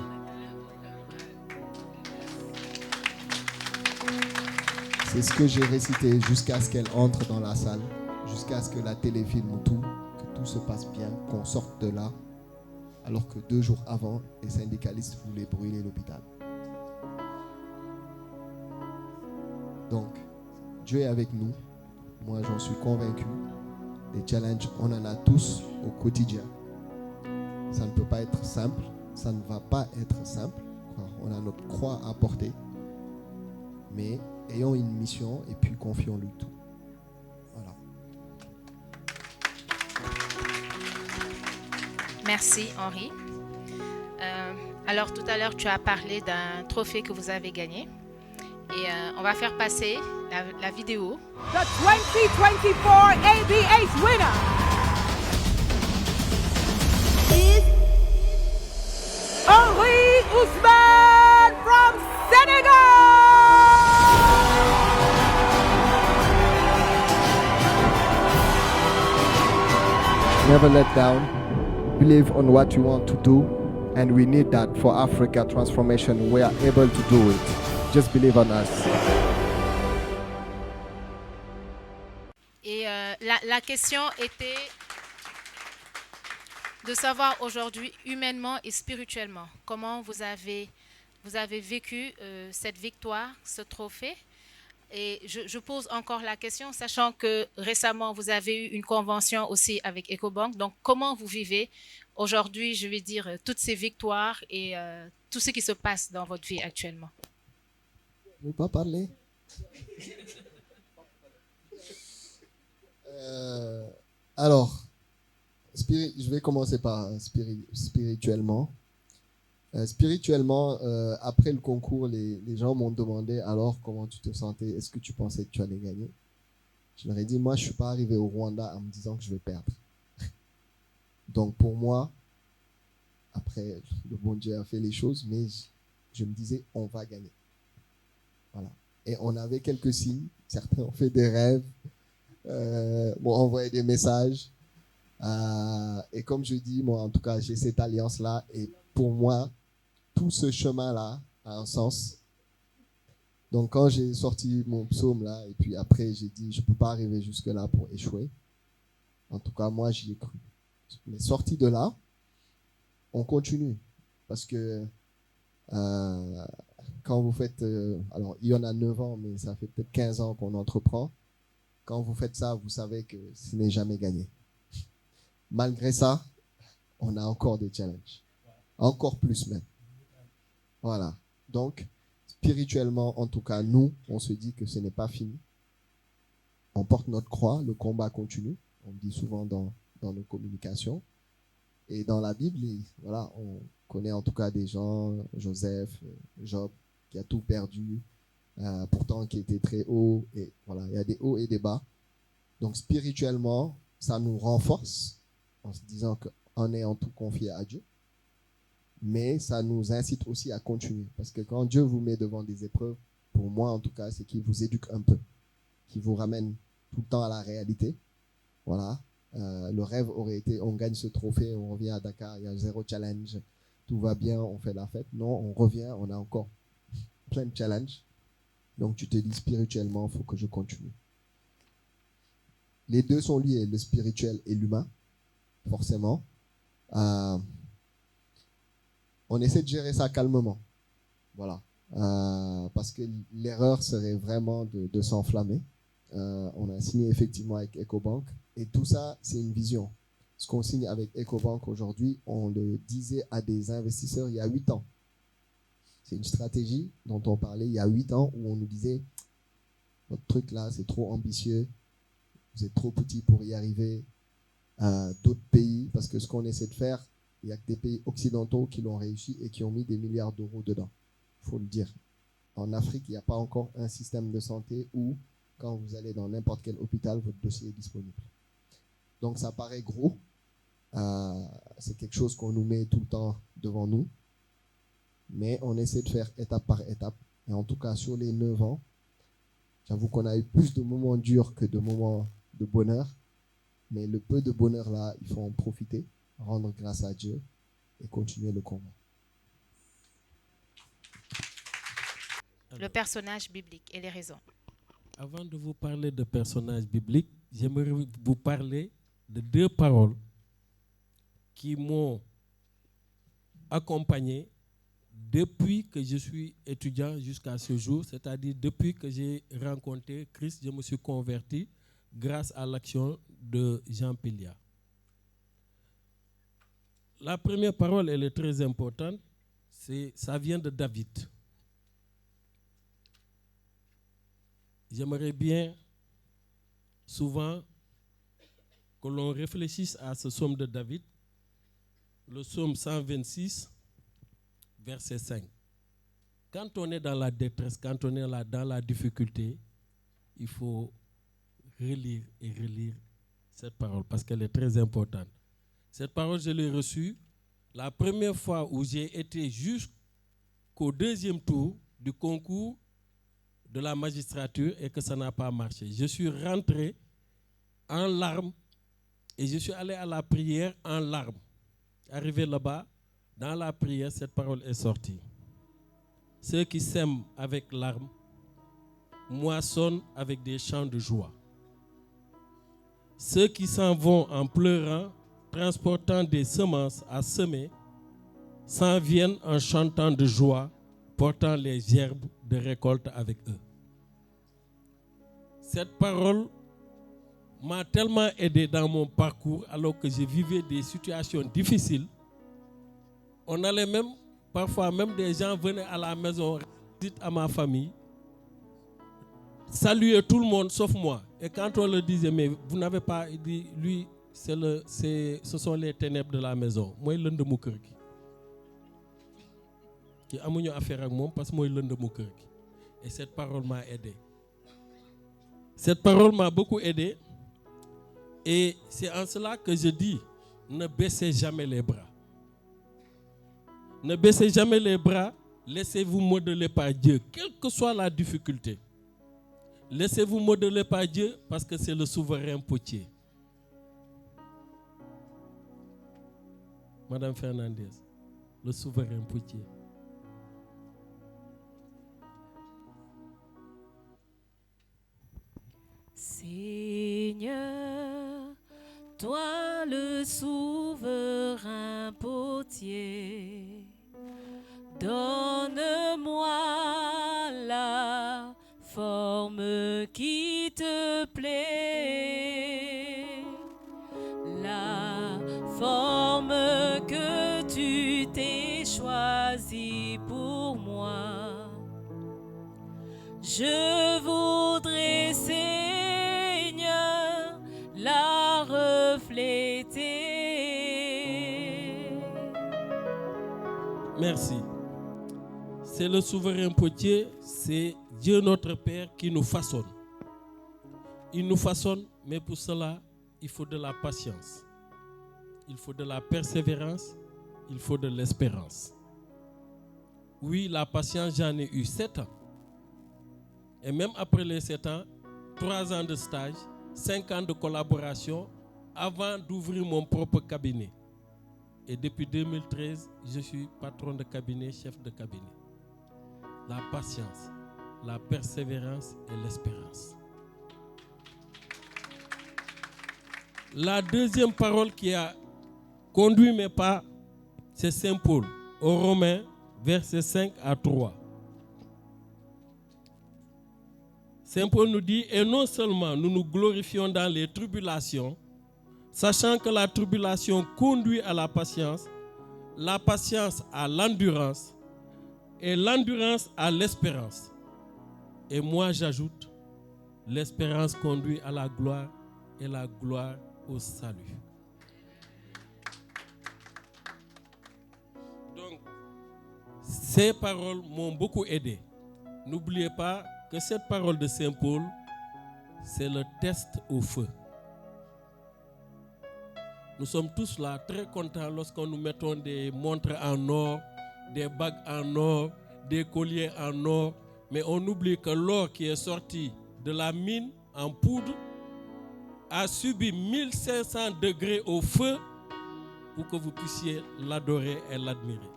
C'est ce que j'ai récité jusqu'à ce qu'elle entre dans la salle, jusqu'à ce que la télé filme tout, que tout se passe bien, qu'on sorte de là, alors que 2 jours avant, les syndicalistes voulaient brûler l'hôpital. Donc, Dieu est avec nous. Moi, j'en suis convaincu. Les challenges, on en a tous au quotidien. Ça ne peut pas être simple. Ça ne va pas être simple. On a notre croix à porter. Mais ayons une mission et puis confions-lui tout. Voilà. Merci, Henri. Alors, tout à l'heure, tu as parlé d'un trophée que vous avez gagné. Et on va faire passer la vidéo. The 2024 ABH winner is Henri Ousmane from Senegal. Never let down. Believe on what you want to do. And we need that for Africa transformation. We are able to do it. Just believe on us. Et la question était de savoir aujourd'hui, humainement et spirituellement, comment vous avez vécu cette victoire, ce trophée. Et je pose encore la question, sachant que récemment, vous avez eu une convention aussi avec Ecobank. Donc, comment vous vivez aujourd'hui, je vais dire, toutes ces victoires et tout ce qui se passe dans votre vie actuellement? Je ne veux pas parler. Alors, je vais commencer par spirituellement. Spirituellement, après le concours, les gens m'ont demandé alors comment tu te sentais, est-ce que tu pensais que tu allais gagner? Je leur ai dit, moi je ne suis pas arrivé au Rwanda en me disant que je vais perdre. Donc pour moi, après le bon Dieu a fait les choses, mais je me disais on va gagner. Voilà. Et on avait quelques signes, certains ont fait des rêves, m'ont envoyé des messages. Et comme je dis, moi en tout cas j'ai cette alliance-là et pour moi, tout ce chemin-là a un sens. Donc, quand j'ai sorti mon psaume là, et puis après, j'ai dit, je ne peux pas arriver jusque-là pour échouer. En tout cas, moi, j'y ai cru. Mais sorti de là, on continue. Parce que quand vous faites... alors, il y en a 9 ans, mais ça fait peut-être 15 ans qu'on entreprend. Quand vous faites ça, vous savez que ce n'est jamais gagné. Malgré ça, on a encore des challenges. Encore plus même. Voilà. Donc, spirituellement, en tout cas, nous, on se dit que ce n'est pas fini. On porte notre croix, le combat continue. On dit souvent dans nos communications. Et dans la Bible, voilà, on connaît en tout cas des gens, Joseph, Job, qui a tout perdu, pourtant qui était très haut. Et voilà, il y a des hauts et des bas. Donc, spirituellement, ça nous renforce en se disant qu'en ayant tout confié à Dieu. Mais ça nous incite aussi à continuer. Parce que quand Dieu vous met devant des épreuves, pour moi en tout cas, c'est qu'il vous éduque un peu, qu'il vous ramène tout le temps à la réalité. Voilà. Le rêve aurait été, on gagne ce trophée, on revient à Dakar, il y a 0 challenge, tout va bien, on fait la fête. Non, on revient, on a encore plein de challenges. Donc tu te dis spirituellement, il faut que je continue. Les deux sont liés, le spirituel et l'humain, forcément. On essaie de gérer ça calmement. Voilà. Parce que l'erreur serait vraiment de s'enflammer. On a signé effectivement avec EcoBank. Et tout ça, c'est une vision. Ce qu'on signe avec EcoBank aujourd'hui, on le disait à des investisseurs il y a 8 ans. C'est une stratégie dont on parlait il y a 8 ans où on nous disait « Votre truc là, c'est trop ambitieux. Vous êtes trop petit pour y arriver. » D'autres pays, parce que ce qu'on essaie de faire, il n'y a que des pays occidentaux qui l'ont réussi et qui ont mis des milliards d'euros dedans. Il faut le dire. En Afrique, il n'y a pas encore un système de santé où, quand vous allez dans n'importe quel hôpital, votre dossier est disponible. Donc ça paraît gros. C'est quelque chose qu'on nous met tout le temps devant nous. Mais on essaie de faire étape par étape. Et en tout cas, sur les 9 ans, j'avoue qu'on a eu plus de moments durs que de moments de bonheur. Mais le peu de bonheur là, il faut en profiter, rendre grâce à Dieu et continuer le combat. Le personnage biblique et les raisons. Avant de vous parler de personnages bibliques, j'aimerais vous parler de 2 paroles qui m'ont accompagné depuis que je suis étudiant jusqu'à ce jour, c'est-à-dire depuis que j'ai rencontré Christ, je me suis converti grâce à l'action de Jean Pilia. La première parole, elle est très importante, ça vient de David. J'aimerais bien souvent que l'on réfléchisse à ce psaume de David, le psaume 126, verset 5. Quand on est dans la détresse, quand on est dans la difficulté, il faut relire et relire cette parole parce qu'elle est très importante. Cette parole, je l'ai reçue la première fois où j'ai été jusqu'au 2e tour du concours de la magistrature et que ça n'a pas marché. Je suis rentré en larmes et je suis allé à la prière en larmes. Arrivé là-bas, dans la prière, cette parole est sortie. Ceux qui sèment avec larmes moissonnent avec des chants de joie. Ceux qui s'en vont en pleurant, transportant des semences à semer, s'en viennent en chantant de joie, portant les gerbes de récolte avec eux. Cette parole m'a tellement aidé dans mon parcours alors que je vivais des situations difficiles. On allait même, parfois même des gens venaient à la maison, dites à ma famille, saluer tout le monde sauf moi. Et quand on leur disait, mais vous n'avez pas, il dit, lui, ce sont les ténèbres de la maison. Moi, l'un de mon cœur. Qui a mon affaire avec moi parce que moi, l'un de mon cœur. Et cette parole m'a aidé. Cette parole m'a beaucoup aidé. Et c'est en cela que je dis, ne baissez jamais les bras. Ne baissez jamais les bras, laissez-vous modeler par Dieu, quelle que soit la difficulté. Laissez-vous modeler par Dieu parce que c'est le souverain potier. Madame Fernandez, le souverain potier. Seigneur, toi le souverain potier, donne-moi la forme qui te plaît, la forme que tu t'es choisie pour moi. Je voudrais, Seigneur, la refléter. Merci. C'est le souverain potier, c'est Dieu notre Père qui nous façonne. Il nous façonne, mais pour cela, il faut de la patience. Il faut de la persévérance, il faut de l'espérance. Oui, la patience, j'en ai eu 7 ans. Et même après les 7 ans, 3 ans de stage, 5 ans de collaboration avant d'ouvrir mon propre cabinet. Et depuis 2013, je suis patron de cabinet, chef de cabinet. La patience, la persévérance et l'espérance. La deuxième parole qui a conduit mes pas, c'est Saint Paul, aux Romains, versets 5 à 3. Saint Paul nous dit, et non seulement nous nous glorifions dans les tribulations, sachant que la tribulation conduit à la patience à l'endurance, et l'endurance à l'espérance. Et moi j'ajoute, l'espérance conduit à la gloire, et la gloire au salut. Donc, ces paroles m'ont beaucoup aidé. N'oubliez pas que cette parole de Saint Paul, c'est le test au feu. Nous sommes tous là très contents lorsqu'on nous mettons des montres en or, des bagues en or, des colliers en or, mais on oublie que l'or qui est sorti de la mine en poudre a subi 1500 degrés au feu pour que vous puissiez l'adorer et l'admirer.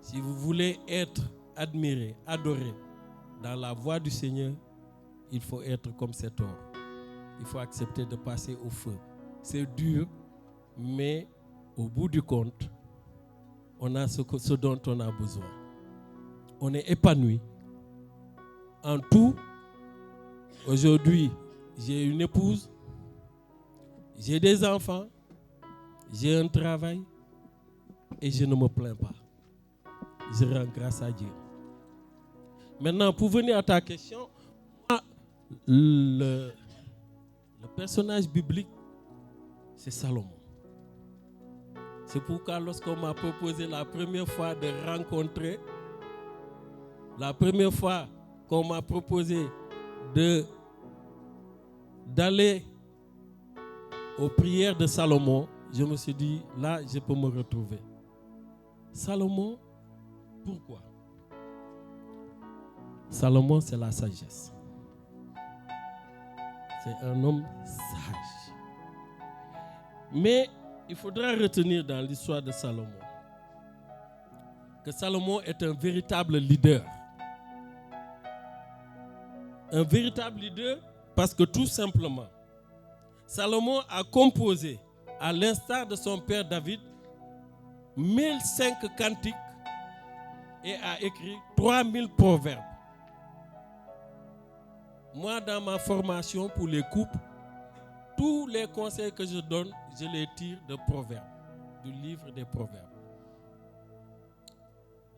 Si vous voulez être admiré, adoré dans la voie du Seigneur, il faut être comme cet or. Il faut accepter de passer au feu. C'est dur, mais au bout du compte, on a ce dont on a besoin. On est épanoui. En tout, aujourd'hui, j'ai une épouse, j'ai des enfants, j'ai un travail et je ne me plains pas. Je rends grâce à Dieu. Maintenant, pour venir à ta question, le personnage biblique, c'est Salomon. C'est pourquoi lorsqu'on m'a proposé la première fois de rencontrer, la première fois qu'on m'a proposé d'aller aux prières de Salomon, je me suis dit, là, je peux me retrouver. Salomon, pourquoi? Salomon, c'est la sagesse. C'est un homme sage. Mais il faudra retenir dans l'histoire de Salomon que Salomon est un véritable leader. Un véritable leader parce que tout simplement, Salomon a composé, à l'instar de son père David, 1005 cantiques et a écrit 3000 proverbes. Moi, dans ma formation pour les couples, tous les conseils que je donne, je les tire de proverbes, du livre des proverbes.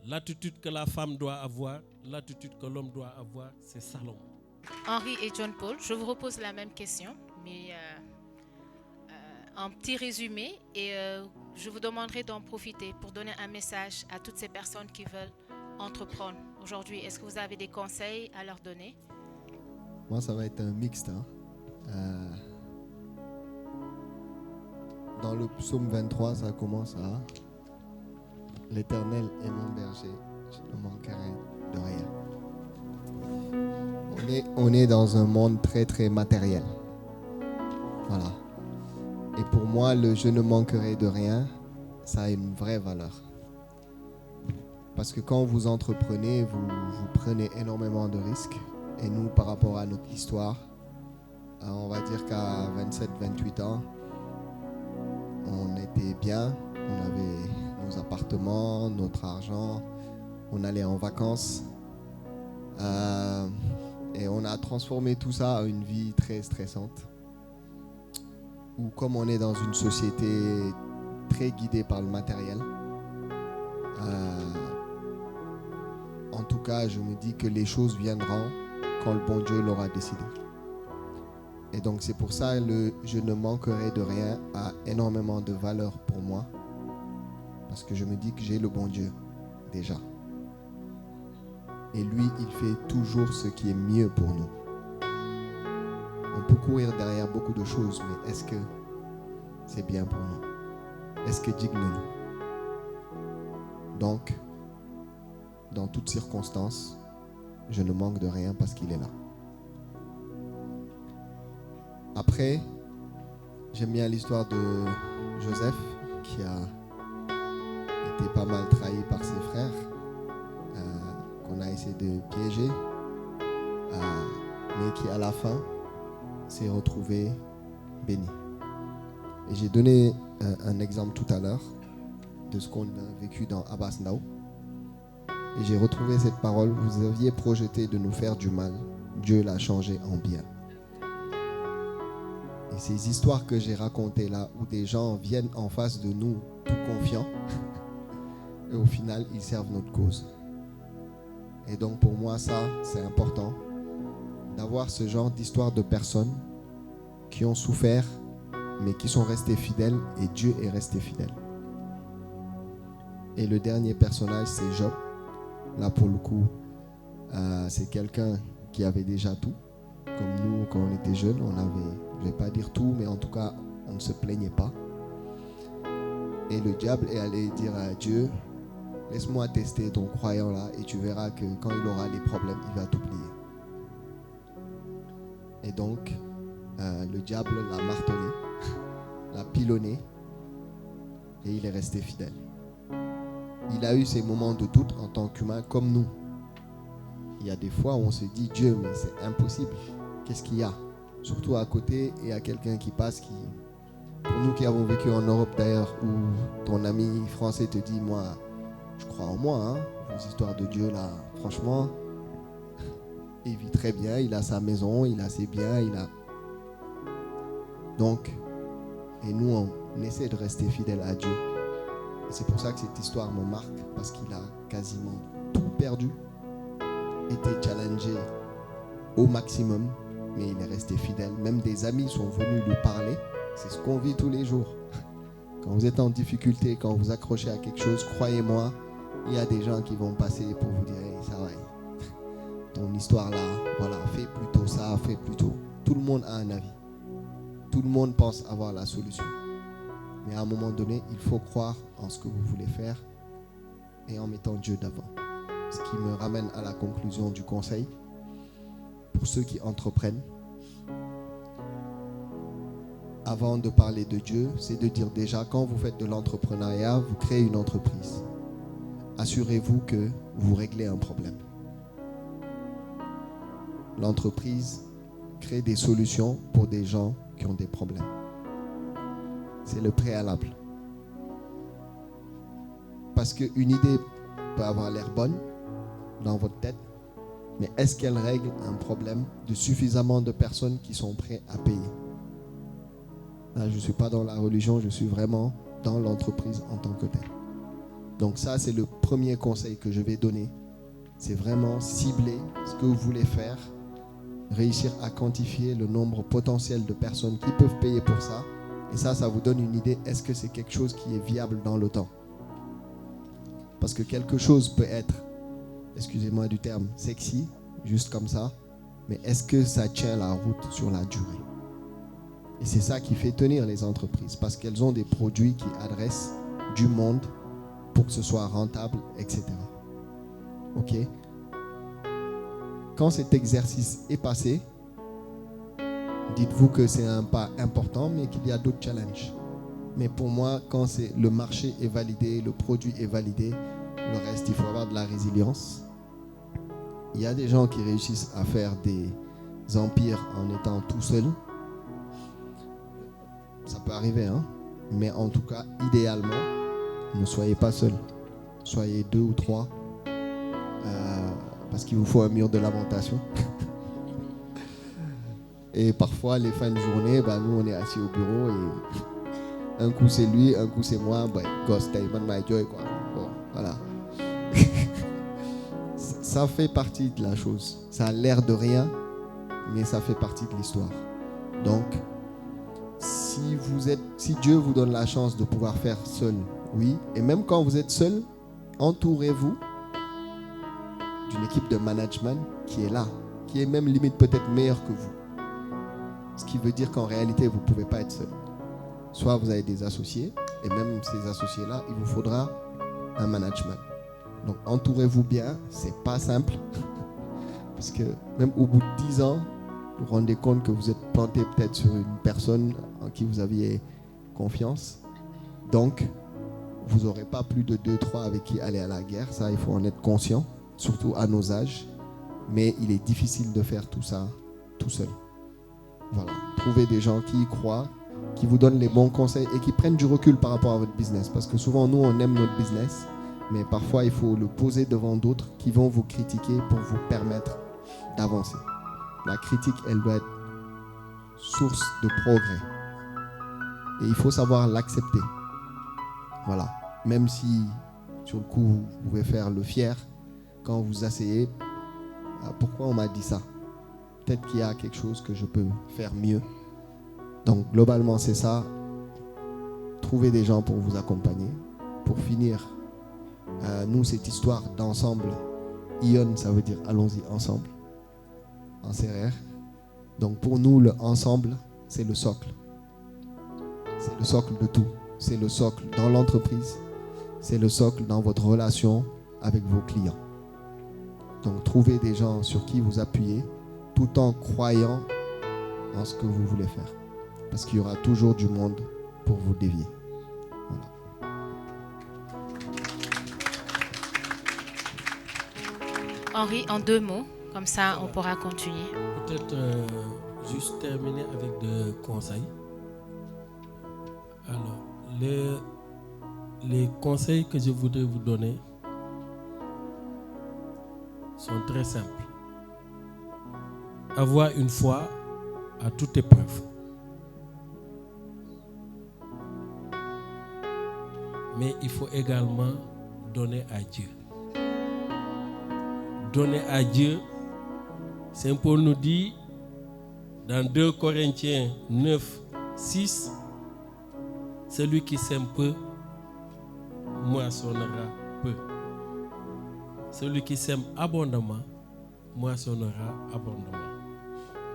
L'attitude que la femme doit avoir, l'attitude que l'homme doit avoir, c'est Salomon. Henri et John Paul, je vous repose la même question, mais en petit résumé, et je vous demanderai d'en profiter pour donner un message à toutes ces personnes qui veulent entreprendre aujourd'hui. Est-ce que vous avez des conseils à leur donner? Moi, ça va être un mixte. Dans le psaume 23, ça commence à « L'Éternel est mon berger, je ne manquerai de rien ». On est dans un monde très très matériel. Voilà. Et pour moi, le « je ne manquerai de rien », ça a une vraie valeur. Parce que quand vous entreprenez, vous prenez énormément de risques. Et nous, par rapport à notre histoire, on va dire qu'à 27-28 ans, on était bien, on avait nos appartements, notre argent, on allait en vacances. Et on a transformé tout ça en une vie très stressante. Où comme on est dans une société très guidée par le matériel, en tout cas, je me dis que les choses viendront quand le bon Dieu l'aura décidé. Et donc c'est pour ça le « je ne manquerai de rien » a énormément de valeur pour moi. Parce que je me dis que j'ai le bon Dieu déjà. Et lui, il fait toujours ce qui est mieux pour nous. On peut courir derrière beaucoup de choses, mais est-ce que c'est bien pour nous? Est-ce que digne nous? Donc, dans toutes circonstances, je ne manque de rien parce qu'il est là. Après, j'aime bien l'histoire de Joseph qui a été pas mal trahi par ses frères, qu'on a essayé de piéger, mais qui à la fin s'est retrouvé béni. Et j'ai donné un exemple tout à l'heure de ce qu'on a vécu dans Abbas Ndao. Et j'ai retrouvé cette parole: vous aviez projeté de nous faire du mal, Dieu l'a changé en bien. Et ces histoires que j'ai racontées là, où des gens viennent en face de nous tout confiants, et au final ils servent notre cause. Et donc pour moi ça, c'est important d'avoir ce genre d'histoire de personnes qui ont souffert mais qui sont restés fidèles, et Dieu est resté fidèle. Et le dernier personnage, c'est Job. Là pour le coup, c'est quelqu'un qui avait déjà tout. Comme nous, quand on était jeunes, on avait, je ne vais pas dire tout, mais en tout cas, on ne se plaignait pas. Et le diable est allé dire à Dieu: laisse-moi tester ton croyant là, et tu verras que quand il aura les problèmes, il va t'oublier. Et donc, le diable l'a martelé, l'a pilonné, et il est resté fidèle. Il a eu ses moments de doute en tant qu'humain comme nous. Il y a des fois où on se dit: Dieu, mais c'est impossible. Qu'est-ce qu'il y a? Surtout à côté, et à quelqu'un qui passe, qui, pour nous qui avons vécu en Europe d'ailleurs, où ton ami français te dit: moi, je crois en moi, hein, vos histoires de Dieu là, franchement, il vit très bien, il a sa maison, il a ses biens, il a... Donc, et nous on essaie de rester fidèle à Dieu. Et c'est pour ça que cette histoire me marque, parce qu'il a quasiment tout perdu, été challengé au maximum, mais il est resté fidèle. Même des amis sont venus lui parler. C'est ce qu'on vit tous les jours. Quand vous êtes en difficulté, quand vous accrochez à quelque chose, croyez-moi, il y a des gens qui vont passer pour vous dire: hey, ça va, ton histoire là, voilà, fais plutôt ça, fais plutôt. Tout le monde a un avis. Tout le monde pense avoir la solution. Mais à un moment donné, il faut croire en ce que vous voulez faire et en mettant Dieu d'avant. Ce qui me ramène à la conclusion du conseil. Pour ceux qui entreprennent, avant de parler de Dieu, c'est de dire déjà, quand vous faites de l'entrepreneuriat, vous créez une entreprise. Assurez-vous que vous réglez un problème. L'entreprise crée des solutions pour des gens qui ont des problèmes. C'est le préalable. Parce qu'une idée peut avoir l'air bonne dans votre tête, mais est-ce qu'elle règle un problème de suffisamment de personnes qui sont prêtes à payer? Là, je ne suis pas dans la religion, je suis vraiment dans l'entreprise en tant que telle. Donc ça, c'est le premier conseil que je vais donner. C'est vraiment cibler ce que vous voulez faire, réussir à quantifier le nombre potentiel de personnes qui peuvent payer pour ça. Et ça vous donne une idée, est-ce que c'est quelque chose qui est viable dans le temps? Parce que quelque chose peut être, excusez-moi du terme, sexy, juste comme ça, mais est-ce que ça tient la route sur la durée? Et c'est ça qui fait tenir les entreprises, parce qu'elles ont des produits qui adressent du monde pour que ce soit rentable, etc. Ok? Quand cet exercice est passé, dites-vous que c'est un pas important, mais qu'il y a d'autres challenges. Mais pour moi, quand le marché est validé, le produit est validé, le reste, il faut avoir de la résilience. Il y a des gens qui réussissent à faire des empires en étant tout seuls. Ça peut arriver, hein? Mais en tout cas, idéalement, ne soyez pas seuls. Soyez 2 ou 3, parce qu'il vous faut un mur de lamentation. Et parfois, les fins de journée, nous, on est assis au bureau et un coup c'est lui, un coup c'est moi. Ghost time, my joy, quoi. Bon, voilà. Ça fait partie de la chose. Ça a l'air de rien, mais ça fait partie de l'histoire. Donc, si Dieu vous donne la chance de pouvoir faire seul, oui. Et même quand vous êtes seul, entourez-vous d'une équipe de management qui est là, qui est même limite peut-être meilleure que vous. Ce qui veut dire qu'en réalité, vous ne pouvez pas être seul. Soit vous avez des associés, et même ces associés-là, il vous faudra un management. Donc entourez-vous bien, c'est pas simple, Parce que même au bout de 10 ans, vous vous rendez compte que vous êtes planté peut-être sur une personne en qui vous aviez confiance. Donc, vous n'aurez pas plus de 2-3 avec qui aller à la guerre. Ça, il faut en être conscient, surtout à nos âges. Mais il est difficile de faire tout ça tout seul. Voilà. Trouvez des gens qui y croient, qui vous donnent les bons conseils et qui prennent du recul par rapport à votre business. Parce que souvent, nous, on aime notre business, mais parfois, il faut le poser devant d'autres qui vont vous critiquer pour vous permettre d'avancer. La critique, elle doit être source de progrès. Et il faut savoir l'accepter. Voilà. Même si, sur le coup, vous pouvez faire le fier, quand vous asseyez, pourquoi on m'a dit ça? Peut-être qu'il y a quelque chose que je peux faire mieux. Donc, globalement, c'est ça. Trouvez des gens pour vous accompagner. Pour finir, nous, cette histoire d'ensemble, Ion, ça veut dire allons-y ensemble, en CRR. Donc, pour nous, le ensemble, c'est le socle. C'est le socle de tout. C'est le socle dans l'entreprise. C'est le socle dans votre relation avec vos clients. Donc, trouvez des gens sur qui vous appuyez tout en croyant en ce que vous voulez faire. Parce qu'il y aura toujours du monde pour vous dévier. Voilà. Henri, en 2 mots, comme ça on pourra continuer. Peut-être juste terminer avec des conseils. Alors, les conseils que je voudrais vous donner sont très simples. Avoir une foi à toute épreuve. Mais il faut également donner à Dieu. Donner à Dieu, Saint Paul nous dit dans 2 Corinthiens 9, 6, celui qui sème peu, moissonnera peu. Celui qui sème abondamment, moissonnera abondamment.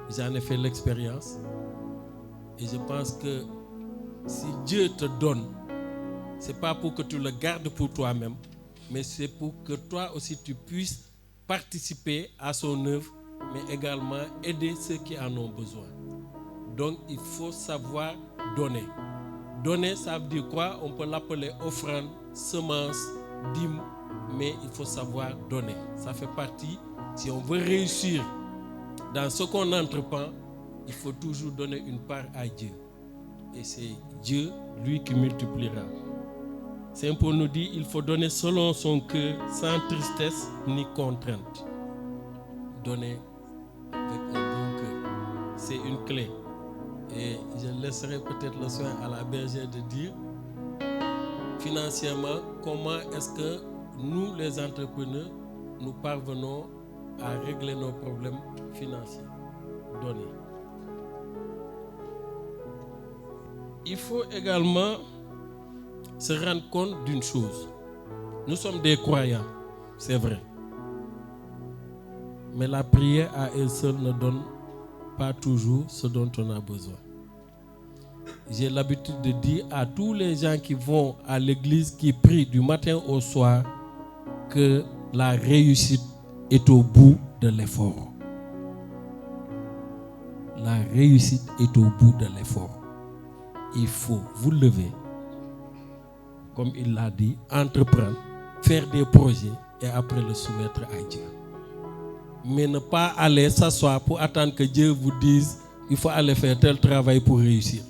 J'en ai fait l'expérience et je pense que si Dieu te donne, c'est pas pour que tu le gardes pour toi-même, mais c'est pour que toi aussi tu puisses participer à son œuvre, mais également aider ceux qui en ont besoin. Donc il faut savoir donner. Donner, ça veut dire quoi? On peut l'appeler offrande, semence, dîme, mais il faut savoir donner. Ça fait partie, si on veut réussir dans ce qu'on entreprend, il faut toujours donner une part à Dieu. Et c'est Dieu, lui, qui multipliera. Saint Paul nous dit, il faut donner selon son cœur, sans tristesse ni contrainte. Donner avec un bon cœur. C'est une clé. Et je laisserai peut-être le soin à la bergère de dire, financièrement, comment est-ce que nous, les entrepreneurs, nous parvenons à régler nos problèmes financiers. Donner. Il faut également se rendre compte d'une chose. Nous sommes des croyants, c'est vrai. Mais la prière à elle seule ne donne pas toujours ce dont on a besoin. J'ai l'habitude de dire à tous les gens qui vont à l'église, qui prient du matin au soir, que la réussite est au bout de l'effort. La réussite est au bout de l'effort. Il faut vous lever, comme il l'a dit, entreprendre, faire des projets et après le soumettre à Dieu. Mais ne pas aller s'asseoir pour attendre que Dieu vous dise il faut aller faire tel travail pour réussir.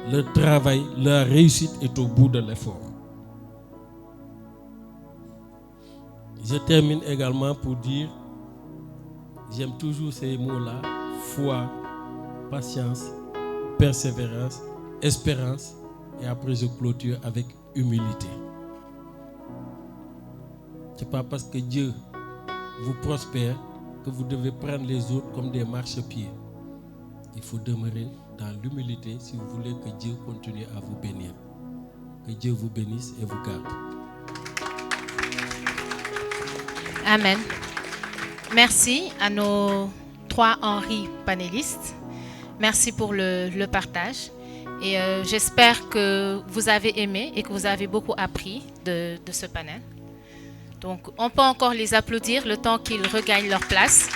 Le travail, la réussite est au bout de l'effort. Je termine également pour dire, j'aime toujours ces mots-là, foi, patience, persévérance, espérance, et après je clôture avec humilité. Ce n'est pas parce que Dieu vous prospère que vous devez prendre les autres comme des marchepieds. Il faut demeurer dans l'humilité si vous voulez que Dieu continue à vous bénir. Que Dieu vous bénisse et vous garde. Amen. Merci à nos 3 Henri panélistes. Merci pour le partage. Et j'espère que vous avez aimé et que vous avez beaucoup appris de ce panel. Donc, on peut encore les applaudir le temps qu'ils regagnent leur place.